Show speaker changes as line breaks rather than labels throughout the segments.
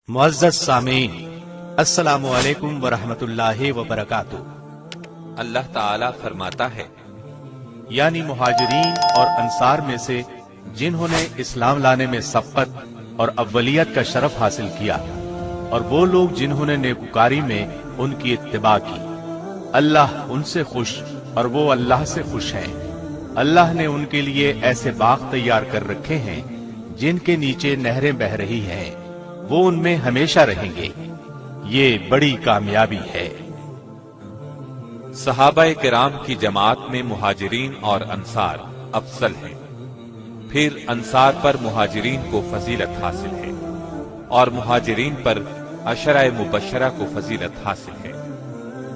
मुअज़्ज़ज़ सामीन, अस्सलामु अलैकुम वरहमत उल्लाह वबरकातुह।
अल्लाह ताला फरमाता है,
यानी मुहाजिरीन और अंसार में से जिन्होंने इस्लाम लाने में सबकत और अव्वलियत का शरफ हासिल किया, और वो लोग जिन्होंने नेकुकारी में उनकी इत्तिबा की, अल्लाह उनसे खुश और वो अल्लाह से खुश हैं। अल्लाह ने उनके लिए ऐसे बाग तैयार कर रखे हैं जिनके नीचे नहरें बह रही हैं, वो उनमें हमेशा रहेंगे। ये बड़ी कामयाबी है।
सहाबाए किराम की जमात में मुहाजिरीन और अंसार अफजल हैं। फिर अंसार पर मुहाजिरीन को फजीलत हासिल है और मुहाजिरीन पर अशराए मुबशरा को फजीलत हासिल है।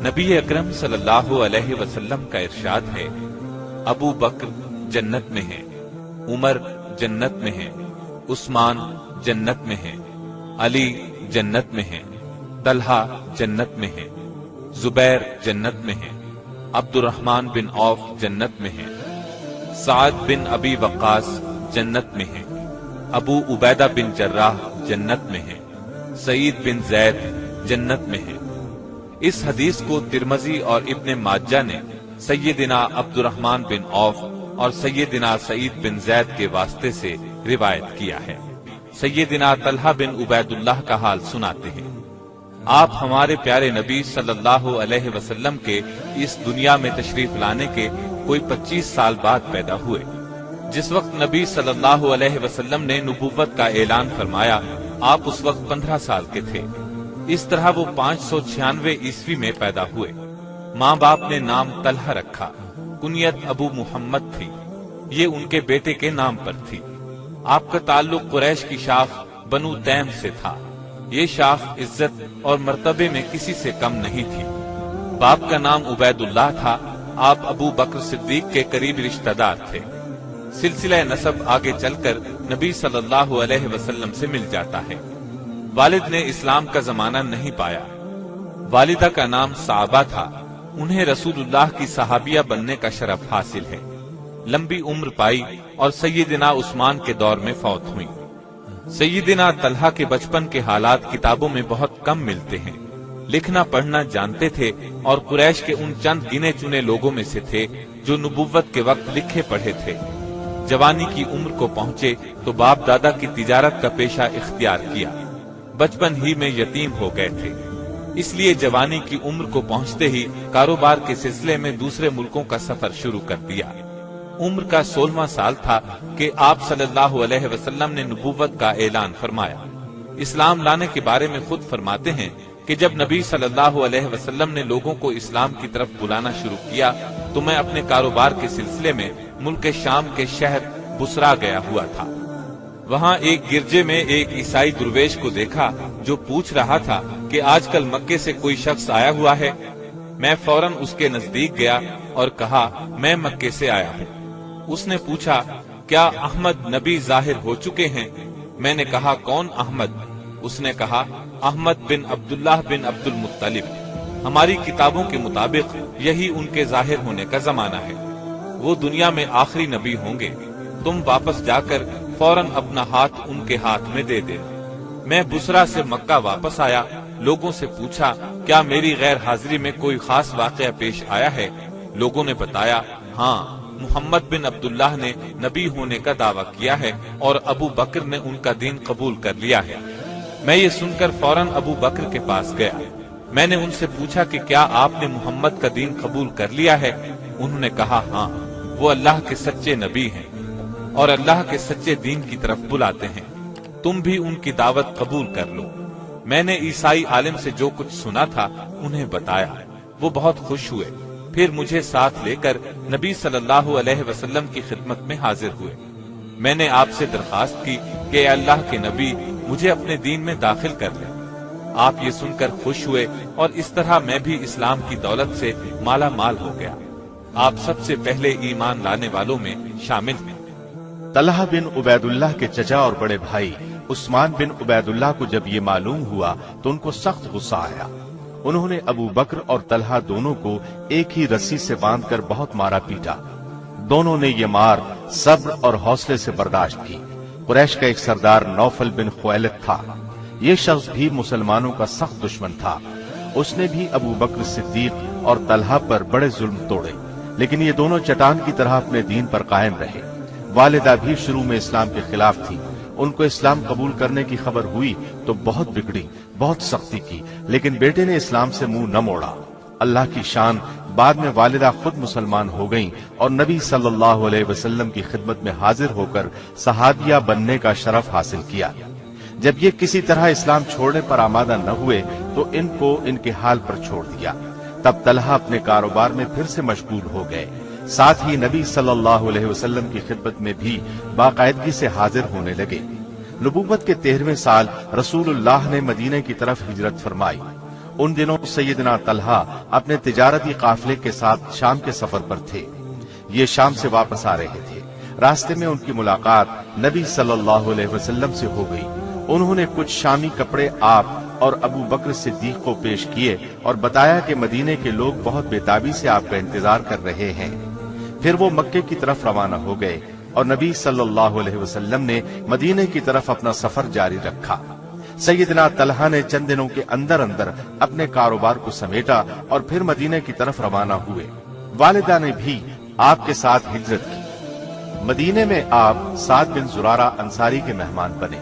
नबी अकरम सल्लल्लाहु अलैहि वसल्लम का इरशाद है, अबू बकर जन्नत में है, उमर जन्नत में है, उस्मान जन्नत में है, अली जन्नत में है, तलहा जन्नत में है, जुबैर जन्नत में है, अब्दुर्रहमान बिन औफ जन्नत में है, साद बिन अबी वक्कास जन्नत में है, अबू उबैदा बिन जर्राह जन्नत में है, सईद बिन जैद जन्नत में है। इस हदीस को तिरमजी और इब्ने माज्जा ने सैयदिना अब्दुर्रहमान बिन औफ और सैयदिना सईद बिन जैद के वास्ते से रिवायत किया है। सैयदिना तलहा बिन उबैदुल्लाह का हाल सुनाते हैं, आप हमारे प्यारे नबी सल्लल्लाहु अलैहि वसल्लम के इस दुनिया में तशरीफ लाने के कोई 25 साल बाद पैदा हुए। जिस वक्त नबी सल्लल्लाहु अलैहि वसल्लम ने नबूवत का ऐलान फरमाया, आप उस वक्त 15 साल के थे। इस तरह वो 596 ईस्वी में पैदा हुए। माँ बाप ने नाम तलहा रखा, कुनियत अबू मुहम्मद थी, ये उनके बेटे के नाम पर थी। आपका ताल्लुक कुरैश की शाख बनु तैम से था। ये शाख इज्जत और मर्तबे में किसी से कम नहीं थी। बाप का नाम उबैदुल्लाह था। आप अबू बकर सिद्दीक के करीबी रिश्तेदार थे। सिलसिला नसब आगे चलकर नबी सल्लल्लाहु अलैहि वसल्लम से मिल जाता है। वालिद ने इस्लाम का जमाना नहीं पाया। वालिदा का नाम साबा था। उन्हें रसूलुल्लाह की सहाबिया बनने का शरफ हासिल है। लंबी उम्र पाई और सैयदिना उस्मान के दौर में फौत हुई। सैयदिना तलहा के बचपन के हालात किताबों में बहुत कम मिलते हैं। लिखना पढ़ना जानते थे और कुरैश के उन चंद गिने चुने लोगों में से थे जो नबुव्वत के वक्त लिखे पढ़े थे। जवानी की उम्र को पहुंचे तो बाप दादा की तिजारत का पेशा इख्तियार किया। बचपन ही में यतीम हो गए थे, इसलिए जवानी की उम्र को पहुंचते ही कारोबार के सिलसिले में दूसरे मुल्कों का सफर शुरू कर दिया। उम्र का 16वां साल था कि आप सल्लल्लाहु अलैहि वसल्लम ने नबूवत का ऐलान फरमाया। इस्लाम लाने के बारे में खुद फरमाते हैं कि जब नबी सल्लल्लाहु अलैहि वसल्लम ने लोगों को इस्लाम की तरफ बुलाना शुरू किया तो मैं अपने कारोबार के सिलसिले में मुल्क शाम के शहर बुसरा गया हुआ था। वहाँ एक गिरजे में एक ईसाई दुर्वेश को देखा जो पूछ रहा था कि आजकल मक्के से कोई शख्स आया हुआ है। मैं फौरन उसके नजदीक गया और कहा, मैं मक्के से आया हूँ। उसने पूछा, क्या अहमद नबी जाहिर हो चुके हैं? मैंने कहा, कौन अहमद? उसने कहा, अहमद बिन अब्दुल्लाह बिन अब्दुल मुत्तलिब। हमारी किताबों के मुताबिक यही उनके जाहिर होने का जमाना है। वो दुनिया में आखिरी नबी होंगे। तुम वापस जाकर फौरन अपना हाथ उनके हाथ में दे दे। मैं बुसरा से मक्का वापस आया। लोगों से पूछा, क्या मेरी गैर हाजिरी में कोई खास वाकया पेश आया है? लोगों ने बताया, हाँ, मुहम्मद बिन अब्दुल्लाह ने नबी होने का दावा किया है और अबू बकर ने उनका दीन कबूल कर लिया है। मैं ये सुनकर फौरन अबू बकर के पास गया। मैंने उनसे पूछा कि क्या आपने मुहम्मद का दीन कबूल कर लिया है? उन्होंने कहा, हाँ, वो अल्लाह के सच्चे नबी हैं और अल्लाह के सच्चे दीन की तरफ बुलाते हैं। तुम भी उनकी दावत कबूल कर लो। मैंने ईसाई आलिम से जो कुछ सुना था उन्हें बताया। वो बहुत खुश हुए। फिर मुझे साथ लेकर नबी सल्लल्लाहु अलैहि वसल्लम की खिदमत में हाजिर हुए। मैंने आपसे दरखास्त की कि अल्लाह के नबी, मुझे अपने दीन में दाखिल कर लें। आप ये सुनकर खुश हुए और इस तरह मैं भी इस्लाम की दौलत से माला माल हो गया। आप सबसे पहले ईमान लाने वालों में शामिल हैं।
तलहा बिन उबैदुल्लाह के चचा और बड़े भाई उस्मान बिन उबैदुल्लाह को जब ये मालूम हुआ तो उनको सख्त गुस्सा आया। उन्होंने अबू बकर और तलहा दोनों को एक ही रस्सी से बांधकर बहुत मारा पीटा। दोनों ने ये मार सब्र और हौसले से बर्दाश्त की। कुरैश का एक सरदार नौफल बिन खुवैलिद था। یہ شخص بھی مسلمانوں کا سخت دشمن تھا۔ اس نے بھی ابو بکر صدیق اور طلحہ پر بڑے ظلم توڑے، لیکن یہ دونوں چٹان کی طرح اپنے دین پر قائم رہے۔ والدہ بھی شروع میں اسلام کے خلاف تھی۔ ان کو اسلام قبول کرنے کی خبر ہوئی تو بہت بگڑی، بہت سختی کی، لیکن بیٹے نے اسلام سے منہ نہ موڑا۔ اللہ کی شان، بعد میں والدہ خود مسلمان ہو گئیں اور نبی صلی اللہ علیہ وسلم کی خدمت میں حاضر ہو کر صحابیہ بننے کا شرف حاصل کیا۔ جب یہ کسی طرح اسلام چھوڑنے پر آمادہ نہ ہوئے تو ان کو ان کے حال پر چھوڑ دیا۔ تب طلحہ اپنے کاروبار میں پھر سے مشغول ہو گئے، ساتھ ہی نبی صلی اللہ علیہ وسلم کی خدمت میں بھی باقاعدگی سے حاضر ہونے لگے۔ نبوت کے 13ویں سال رسول اللہ نے مدینہ کی طرف ہجرت فرمائی۔ ان دنوں سیدنا طلحہ اپنے تجارتی قافلے کے ساتھ شام کے سفر پر تھے۔ یہ شام سے واپس آ رہے تھے۔ راستے میں ان کی ملاقات نبی صلی اللہ علیہ وسلم سے ہو گئی۔ انہوں نے کچھ شامی کپڑے آپ اور ابو بکر صدیق کو پیش کیے اور بتایا کہ مدینے کے لوگ بہت بےتابی سے آپ کا انتظار کر رہے ہیں۔ پھر وہ مکے کی طرف روانہ ہو گئے اور نبی صلی اللہ علیہ وسلم نے مدینے کی طرف اپنا سفر جاری رکھا۔ سیدنا طلحہ نے چند دنوں کے اندر اندر اپنے کاروبار کو سمیٹا اور پھر مدینے کی طرف روانہ ہوئے۔ والدہ نے بھی آپ کے ساتھ ہجرت کی۔ مدینے میں آپ سعد بن زرارہ انصاری کے مہمان بنے۔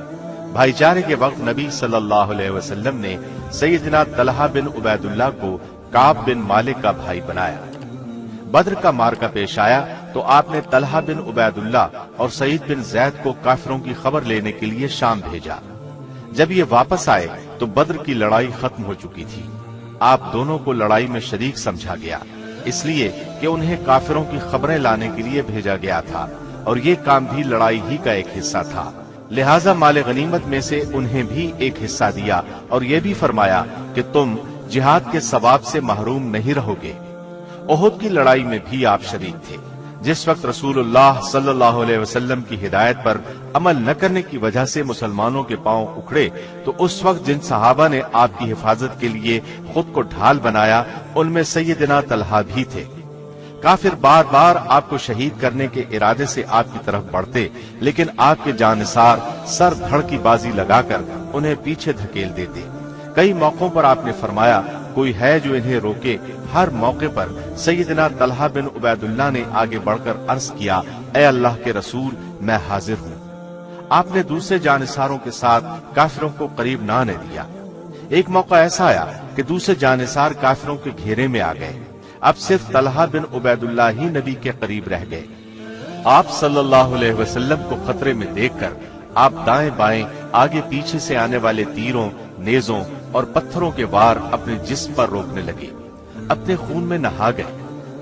بھائی چارے کے وقت نبی صلی اللہ علیہ وسلم نے سیدنا طلحہ بن عبید اللہ کو کعب بن مالک کا بھائی بنایا۔ بدر کا معرکہ پیش آیا تو آپ نے طلحہ بن عبید اللہ اور سعید بن زید کو کافروں کی خبر لینے کے لیے شام بھیجا۔ جب یہ واپس آئے تو بدر کی لڑائی ختم ہو چکی تھی۔ آپ دونوں کو لڑائی میں شریک سمجھا گیا، اس لیے کہ انہیں کافروں کی خبریں لانے کے لیے بھیجا گیا تھا اور یہ کام بھی لڑائی ہی کا ایک حصہ تھا۔ لہٰذا مال غنیمت میں سے انہیں بھی ایک حصہ دیا اور یہ بھی فرمایا کہ تم جہاد کے ثواب سے محروم نہیں رہو گے۔ احد کی لڑائی میں بھی آپ شریک تھے۔ جس وقت رسول اللہ صلی اللہ علیہ وسلم کی ہدایت پر عمل نہ کرنے کی وجہ سے مسلمانوں کے پاؤں اکھڑے تو اس وقت جن صحابہ نے آپ کی حفاظت کے لیے خود کو ڈھال بنایا ان میں سیدنا طلحہ بھی تھے۔ کافر بار بار آپ کو شہید کرنے کے ارادے سے آپ کی طرف بڑھتے، لیکن آپ کے جانثار سر دھڑ کی بازی لگا کر انہیں پیچھے دھکیل دیتے۔ کئی موقعوں پر آپ نے فرمایا کوئی ہے جو انہیں روکے۔ ہر موقع پر سیدنا طلحہ بن عبید اللہ نے آگے بڑھ کر عرض کیا، اے اللہ کے رسول میں حاضر ہوں۔ آپ نے دوسرے جانثاروں کے ساتھ کافروں کو قریب نہ آنے دیا۔ ایک موقع ایسا آیا کہ دوسرے جانثار کافروں کے گھیرے میں آ گئے۔ اب صرف طلحہ بن عبید اللہ ہی نبی کے قریب رہ گئے۔ آپ صلی اللہ علیہ وسلم کو خطرے میں دیکھ کر آپ دائیں بائیں آگے پیچھے سے آنے والے تیروں، نیزوں اور پتھروں کے وار اپنے جسم پر روکنے لگے۔ اپنے خون میں نہا گئے،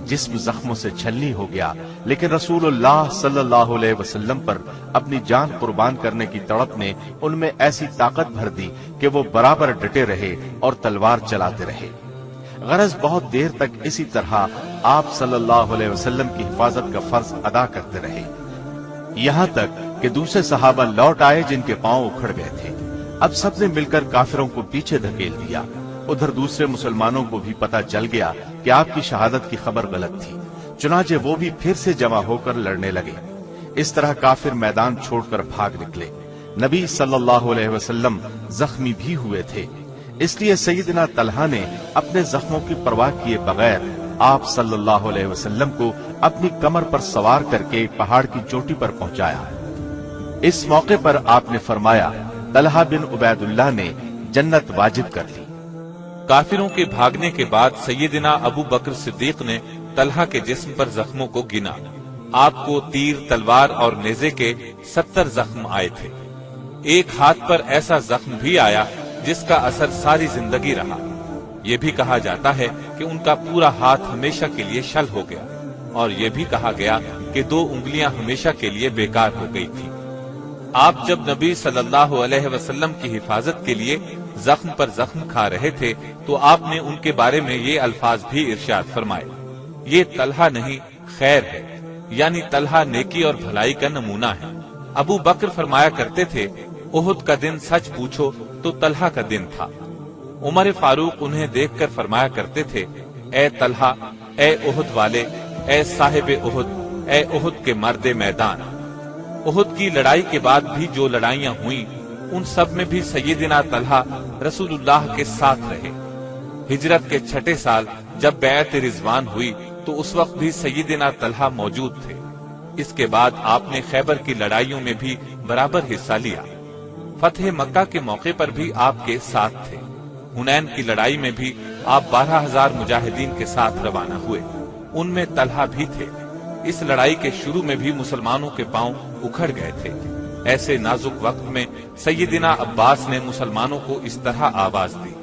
جسم زخموں سے چھلنی ہو گیا، لیکن رسول اللہ صلی اللہ علیہ وسلم پر اپنی جان قربان کرنے کی تڑپ نے ان میں ایسی طاقت بھر دی کہ وہ برابر ڈٹے رہے اور تلوار چلاتے رہے۔ غرض بہت دیر تک اسی طرح آپ صلی اللہ علیہ وسلم کی حفاظت کا فرض ادا کرتے رہے، یہاں تک کہ دوسرے صحابہ لوٹ آئے جن کے پاؤں اکھڑ گئے تھے۔ اب سب نے مل کر کافروں کو پیچھے دھکیل دیا۔ ادھر دوسرے مسلمانوں کو بھی پتہ چل گیا کہ آپ کی شہادت کی خبر غلط تھی، چنانچہ وہ بھی پھر سے جمع ہو کر لڑنے لگے۔ اس طرح کافر میدان چھوڑ کر بھاگ نکلے۔ نبی صلی اللہ علیہ وسلم زخمی بھی ہوئے تھے، اس لیے سیدنا طلحہ نے اپنے زخموں کی پرواہ کیے بغیر آپ صلی اللہ علیہ وسلم کو اپنی کمر پر سوار کر کے پہاڑ کی چوٹی پر پہنچایا۔ اس موقع پر آپ نے فرمایا، طلحہ بن عبید اللہ نے جنت واجب کر لی۔
کافروں کے بھاگنے کے بعد سیدنا ابو بکر صدیق نے طلحہ کے جسم پر زخموں کو گنا۔ آپ کو تیر، تلوار اور نیزے کے 70 زخم آئے تھے۔ ایک ہاتھ پر ایسا زخم بھی آیا جس کا اثر ساری زندگی رہا۔ یہ بھی کہا جاتا ہے کہ ان کا پورا ہاتھ ہمیشہ کے لیے شل ہو گیا، اور یہ بھی کہا گیا کہ 2 انگلیاں ہمیشہ کے لیے بیکار ہو گئی تھی۔ آپ جب نبی صلی اللہ علیہ وسلم کی حفاظت کے لیے زخم پر زخم کھا رہے تھے تو آپ نے ان کے بارے میں یہ الفاظ بھی ارشاد فرمائے، یہ طلحہ نہیں خیر ہے، یعنی طلحہ نیکی اور بھلائی کا نمونہ ہے۔ ابو بکر فرمایا کرتے تھے، احد کا دن سچ پوچھو تو طلحہ کا دن تھا۔ عمر فاروق انہیں دیکھ کر فرمایا کرتے تھے، اے طلحہ، اے احد والے، اے صاحب احد، اے احد کے مرد میدان۔ احد کی لڑائی کے بعد بھی جو لڑائیاں ہوئیں उन सब में भी सैयदना तलहा रसूलुल्लाह के साथ रहे। हिजरत के 6ठे साल जब बैत रिजवान हुई तो उस वक्त भी सैयदना तलहा मौजूद थे। इसके बाद आपने खैबर की लड़ाइयों में भी बराबर हिस्सा लिया। फतह मक्का के मौके पर भी आपके साथ थे। हुनैन की लड़ाई में भी आप 12,000 मुजाहिदीन के साथ रवाना हुए, उनमें तलहा भी थे। इस लड़ाई के शुरू में भी मुसलमानों के पांव उखड़ गए थे। ऐसे नाजुक वक्त में सैयदना अब्बास ने मुसलमानों को इस तरह आवाज दी,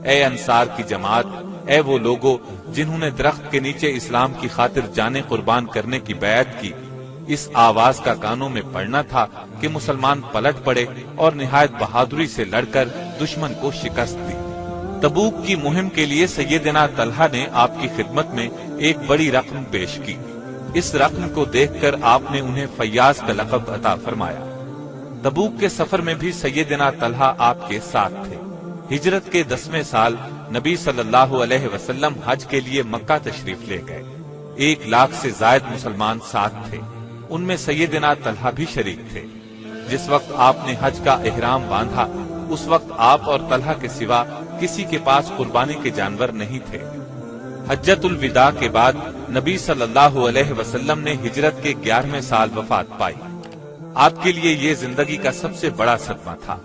ए अंसार की जमात, ए वो लोगो जिन्होंने दरख्त के नीचे इस्लाम की खातिर जाने कुर्बान करने की बैत की। इस आवाज का कानों में पड़ना था कि मुसलमान पलट पड़े और निहायत बहादुरी से लड़कर दुश्मन को शिकस्त दी। तबूक की मुहिम के लिए सैयदना तलहा ने आपकी खिदमत में एक बड़ी रकम पेश की। इस रकम को देखकर आपने उन्हें फैयाज का लक़ब अता फरमाया। तबूक के सफर में भी सैयदना तलहा आपके साथ थे। हिजरत के 10वें साल नबी सल्लल्लाहु अलैहि वसल्लम हज के लिए मक्का तशरीफ ले गए। 1 लाख से ज्यादा मुसलमान साथ थे, उनमें सैयदना तलहा भी शरीक थे। जिस वक्त आपने हज का एहराम बांधा उस वक्त आप और तलहा के सिवा किसी के पास कुर्बानी के जानवर नहीं थे। हज्जतुल विदा के बाद नबी सल्लल्लाहु अलैहि वसल्लम ने हिजरत के 11वें साल वफात पाई। आपके लिए ये जिंदगी का सबसे बड़ा सदमा था।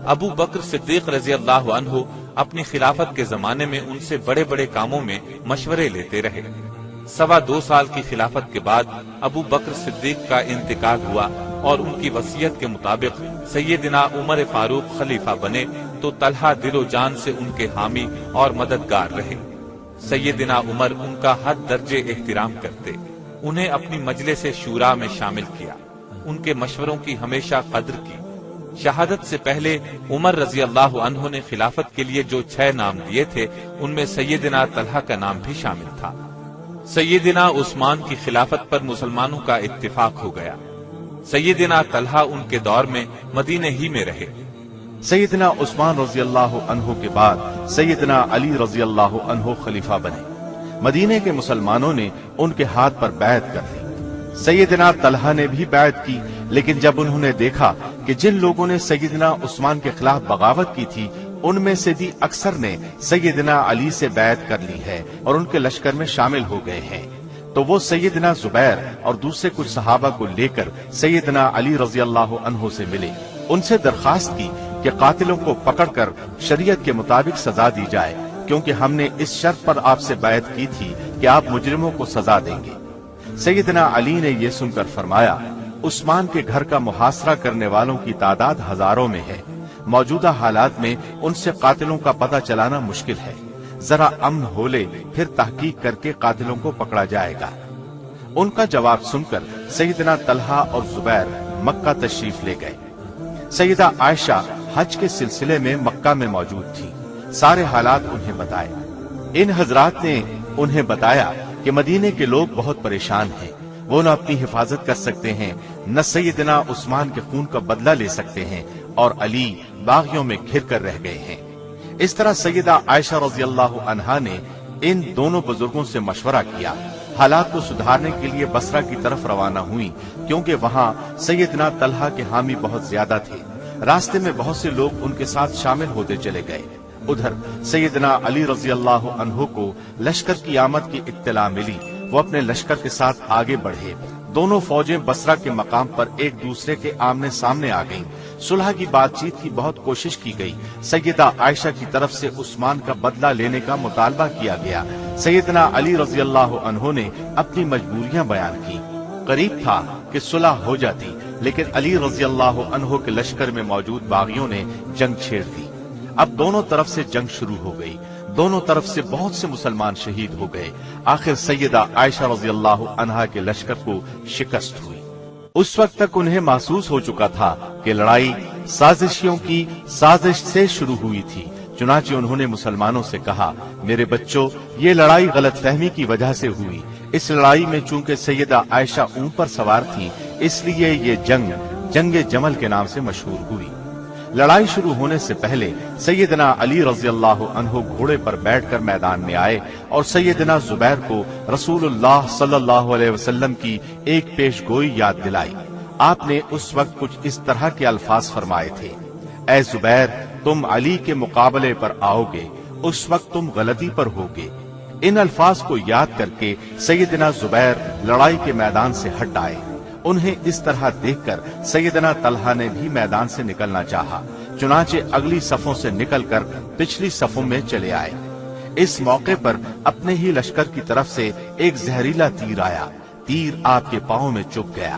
अबू बकर सिद्दीक रजी अल्लाह अन्हु अपनी खिलाफत के जमाने में उनसे बड़े बड़े कामों में मशवरे लेते रहे। 2.25 साल की खिलाफत के बाद अबू बकर सिद्दीक का इंतकाल हुआ और उनकी वसीयत के मुताबिक सैयदना उमर फारूक खलीफा बने तो तलहा दिलो जान से उनके हामी और मददगार रहे। सैयदना उमर उनका हर दर्जे एहतराम करते, उन्हें अपनी मजलिस शूरा में शामिल किया, उनके मशवरों की हमेशा कद्र की। शहादत से पहले उमर रजी अल्लाह अन्हु ने खिलाफत के लिए जो 6 नाम दिए थे उनमें सैयदना तलहा का नाम भी शामिल था। सैयदना उस्मान की खिलाफत पर मुसलमानों का इत्तिफाक हो गया। सैयदना तलहा उनके दौर में मदीने ही में रहे।
सैयदना उस्मान रजी अल्लाह अन्हु के बाद सैयदना अली रजी अल्लाह अन्हु खलीफा बने। मदीने के मुसलमानों ने उनके हाथ पर बैत कर ली। सैयदना तलहा ने भी बैत की, लेकिन जब उन्होंने देखा कि जिन लोगों ने सैयदना उस्मान के खिलाफ बगावत की थी उनमें से भी अक्सर ने सैयदना अली से बैत कर ली है और उनके लश्कर में शामिल हो गए हैं, तो वो सैयदना जुबैर और दूसरे कुछ सहाबा को लेकर सैयदना अली रजी अल्लाह अन्हु से मिले। उनसे दरखास्त की कि कातिलों को पकड़कर शरीयत के मुताबिक सजा दी जाए, क्योंकि हमने इस शर्त पर आपसे बैत की थी कि आप मुजरिमों को सजा देंगे। सैयदना अली ने यह सुनकर फरमाया, उस्मान के घर का मुहासरा करने वालों की तादाद हजारों में है। मौजूदा हालात में उनसे कातिलों का पता चलाना मुश्किल है। जरा अमन हो ले, फिर तहकीक करके कातिलों को पकड़ा जाएगा। उनका जवाब सुनकर सैयदना तलहा और जुबैर मक्का तशरीफ ले गए। सैयदा आयशा हज के सिलसिले में मक्का में मौजूद थी। सारे हालात उन्हें बताए। इन हजरात ने उन्हें बताया कि मदीने के लोग बहुत परेशान हैं, वो न अपनी हिफाजत कर सकते हैं, न सैयदना उस्मान के खून का बदला ले सकते हैं, और अली बागियों में घिर कर रह गए हैं। इस तरह सैयदा आयशा रजी अल्लाह अन्हा ने इन दोनों बुजुर्गों से मशवरा किया। हालात को सुधारने के लिए बसरा की तरफ रवाना हुई, क्योंकि वहां सैयदना तलहा के हामी बहुत ज्यादा थे। रास्ते में बहुत से लोग उनके साथ शामिल होते चले गए। उधर सैयदना अली रजी अल्लाह अन्हु को लश्कर की आमद की इत्तला मिली। वो अपने लश्कर के साथ आगे बढ़े। दोनों फौजें बसरा के मकाम पर एक दूसरे के आमने सामने आ गईं। सुलह की बातचीत की बहुत कोशिश की गई। सैयदा आयशा की तरफ से उस्मान का बदला लेने का मुतालबा किया गया। सैयदना अली रजी अल्लाह अन्हु ने अपनी मजबूरियां बयान की। करीब था कि सुलह हो जाती, लेकिन अली रजी अल्लाह अन्हु के लश्कर में मौजूद बागियों ने जंग छेड़ दी। अब दोनों तरफ से जंग शुरू हो गई। दोनों तरफ से बहुत से मुसलमान शहीद हो गए। आखिर सैयदा आयशा रजी अल्लाह अन्हा के लश्कर को शिकस्त हुई। उस वक्त तक उन्हें महसूस हो चुका था कि लड़ाई साजिशियों की साजिश से शुरू हुई थी। चुनांचे उन्होंने मुसलमानों से कहा, मेरे बच्चों, ये लड़ाई गलतफहमी की वजह से हुई। इस लड़ाई में चूंकि सैयदा आयशा ऊंट पर सवार थी, इसलिए ये जंग जमल के नाम से मशहूर हुई। लड़ाई शुरू होने से पहले सैयदना अली रजी अल्लाह अन्हु घोड़े पर बैठकर मैदान में आए और सैयदना जुबैर को रसूलुल्लाह सल्लल्लाहु अलैहि वसल्लम की एक पेशगोई याद दिलाई। आपने उस वक्त कुछ इस तरह के अल्फाज फरमाए थे, اے زبیر تم علی کے مقابلے پر آؤ گے، اس وقت تم غلطی پر ہوگے۔ ان الفاظ کو یاد کر کے سیدنا زبیر لڑائی کے میدان سے ہٹ آئے۔ انہیں اس طرح دیکھ کر سیدنا طلحہ نے بھی میدان سے نکلنا چاہا، چنانچہ اگلی صفوں سے نکل کر پچھلی صفوں میں چلے آئے۔ اس موقع پر اپنے ہی لشکر کی طرف سے ایک زہریلا تیر آیا، تیر آپ کے پاؤں میں چبھ گیا،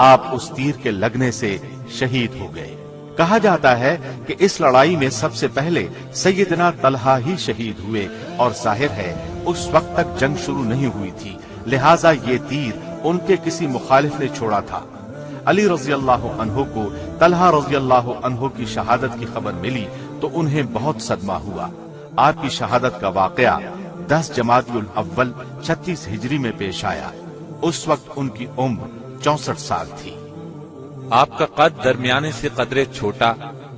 آپ اس تیر کے لگنے سے شہید ہو گئے۔ کہا جاتا ہے کہ اس لڑائی میں سب سے پہلے سیدنا طلحہ ہی شہید ہوئے، اور ظاہر ہے اس وقت تک جنگ شروع نہیں ہوئی تھی، لہٰذا یہ تیر ان کے کسی مخالف نے چھوڑا تھا۔ علی رضی اللہ عنہ کو طلحہ رضی اللہ عنہ کی شہادت کی خبر ملی تو انہیں بہت صدمہ ہوا۔ آپ کی شہادت کا واقعہ 10 جمادی الاول 36 ہجری میں پیش آیا۔ اس وقت ان کی عمر 64 سال تھی۔
آپ کا قد درمیانے سے قدرے چھوٹا،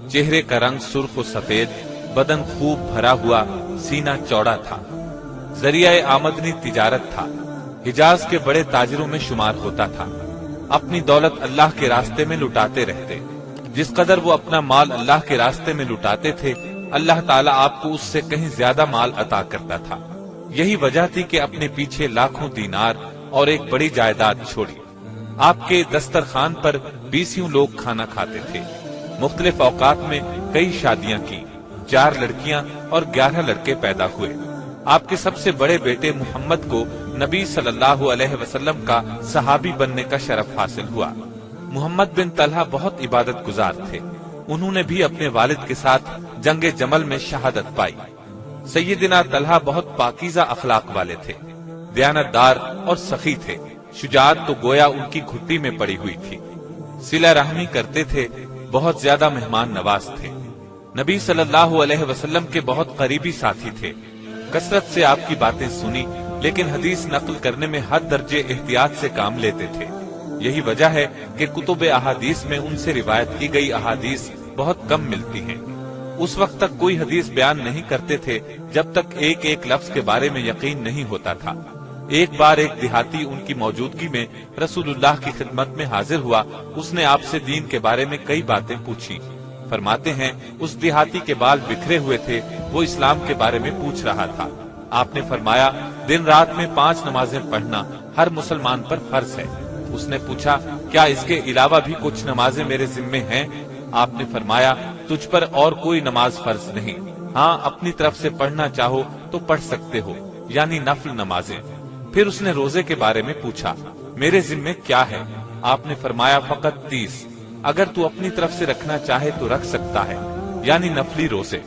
چہرے کا رنگ سرخ و سفید، بدن خوب بھرا ہوا، سینہ چوڑا تھا۔ ذریعہ آمدنی تجارت تھا، حجاز کے بڑے تاجروں میں شمار ہوتا تھا۔ اپنی دولت اللہ کے راستے میں لٹاتے رہتے، جس قدر وہ اپنا مال اللہ کے راستے میں لٹاتے تھے، اللہ تعالیٰ آپ کو اس سے کہیں زیادہ مال عطا کرتا تھا۔ یہی وجہ تھی کہ اپنے پیچھے لاکھوں دینار اور ایک بڑی جائیداد چھوڑی۔ آپ کے دسترخوان پر 20 لوگ کھانا کھاتے تھے۔ مختلف اوقات میں کئی شادیاں کی، 4 لڑکیاں اور 11 لڑکے پیدا ہوئے۔ آپ کے سب سے بڑے بیٹے محمد کو نبی صلی اللہ علیہ وسلم کا صحابی بننے کا شرف حاصل ہوا۔ محمد بن طلحہ بہت عبادت گزار تھے، انہوں نے بھی اپنے والد کے ساتھ جنگ جمل میں شہادت پائی۔ سیدنا طلحہ بہت پاکیزہ اخلاق والے تھے، دیانت دار اور سخی تھے۔ شجاعت تو گویا ان کی گھٹی میں پڑی ہوئی تھی۔ صلہ رحمی کرتے تھے، بہت زیادہ مہمان نواز تھے۔ نبی صلی اللہ علیہ وسلم کے بہت قریبی ساتھی تھے۔ کثرت سے آپ کی باتیں سنی، لیکن حدیث نقل کرنے میں حد درجے احتیاط سے کام لیتے تھے۔ یہی وجہ ہے کہ کتب احادیث میں ان سے روایت کی گئی احادیث بہت کم ملتی ہیں۔ اس وقت تک کوئی حدیث بیان نہیں کرتے تھے جب تک ایک ایک لفظ کے بارے میں یقین نہیں ہوتا تھا۔ ایک بار ایک دیہاتی ان کی موجودگی میں رسول اللہ کی خدمت میں حاضر ہوا، اس نے آپ سے دین کے بارے میں کئی باتیں پوچھی۔ فرماتے ہیں اس دیہاتی کے بال بکھرے ہوئے تھے، وہ اسلام کے بارے میں پوچھ رہا تھا۔ آپ نے فرمایا دن رات میں 5 نمازیں پڑھنا ہر مسلمان پر فرض ہے۔ اس نے پوچھا کیا اس کے علاوہ بھی کچھ نمازیں میرے ذمے ہیں؟ آپ نے فرمایا تجھ پر اور کوئی نماز فرض نہیں، ہاں اپنی طرف سے پڑھنا چاہو تو پڑھ سکتے ہو، یعنی نفل نمازیں۔ پھر اس نے روزے کے بارے میں پوچھا، میرے ذمے کیا ہے؟ آپ نے فرمایا فقط 30، اگر تو اپنی طرف سے رکھنا چاہے تو رکھ سکتا ہے، یعنی نفلی روزے۔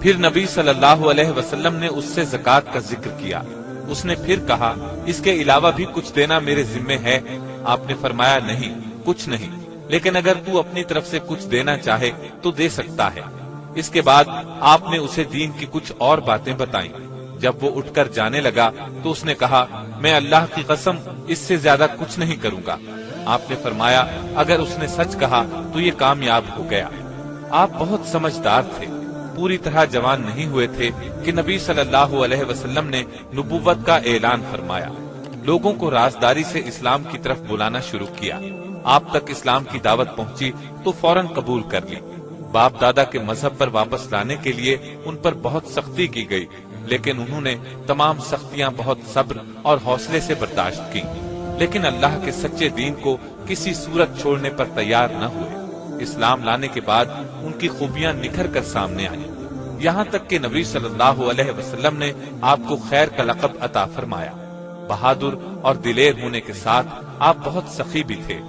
پھر نبی صلی اللہ علیہ وسلم نے اس سے زکوٰۃ کا ذکر کیا۔ اس نے پھر کہا اس کے علاوہ بھی کچھ دینا میرے ذمے ہے؟ آپ نے فرمایا نہیں، کچھ نہیں، لیکن اگر تو اپنی طرف سے کچھ دینا چاہے تو دے سکتا ہے۔ اس کے بعد آپ نے اسے دین کی کچھ اور باتیں بتائیں۔ جب وہ اٹھ کر جانے لگا تو اس نے کہا میں اللہ کی قسم اس سے زیادہ کچھ نہیں کروں گا۔ آپ نے فرمایا اگر اس نے سچ کہا تو یہ کامیاب ہو گیا۔ آپ بہت سمجھدار تھے، پوری طرح جوان نہیں ہوئے تھے کہ نبی صلی اللہ علیہ وسلم نے نبوت کا اعلان فرمایا، لوگوں کو رازداری سے اسلام کی طرف بلانا شروع کیا۔ آپ تک اسلام کی دعوت پہنچی تو فوراً قبول کر لی۔ باپ دادا کے مذہب پر واپس لانے کے لیے ان پر بہت سختی کی گئی، لیکن انہوں نے تمام سختیاں بہت صبر اور حوصلے سے برداشت کی، لیکن اللہ کے سچے دین کو کسی صورت چھوڑنے پر تیار نہ ہوئے۔ اسلام لانے کے بعد ان کی خوبیاں نکھر کر سامنے آئیں، یہاں تک کہ نبی صلی اللہ علیہ وسلم نے آپ کو خیر کا لقب عطا فرمایا۔ بہادر اور دلیر ہونے کے ساتھ آپ بہت سخی بھی تھے۔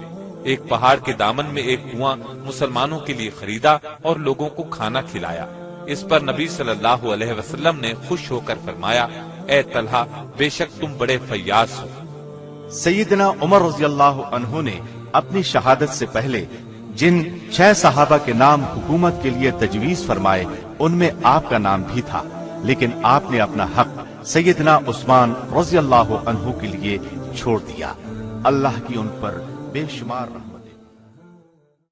ایک پہاڑ کے دامن میں ایک کنواں مسلمانوں کے لیے خریدا اور لوگوں کو کھانا کھلایا۔ اس پر نبی صلی اللہ علیہ وسلم نے خوش ہو کر فرمایا اے طلحہ بے شک تم بڑے فیاض ہو۔
سیدنا عمر رضی اللہ عنہ نے اپنی شہادت سے پہلے جن 6 صحابہ کے نام حکومت کے لیے تجویز فرمائے ان میں آپ کا نام بھی تھا، لیکن آپ نے اپنا حق سیدنا عثمان رضی اللہ عنہ کے لیے چھوڑ دیا۔ اللہ کی ان پر بے شمار رحمت۔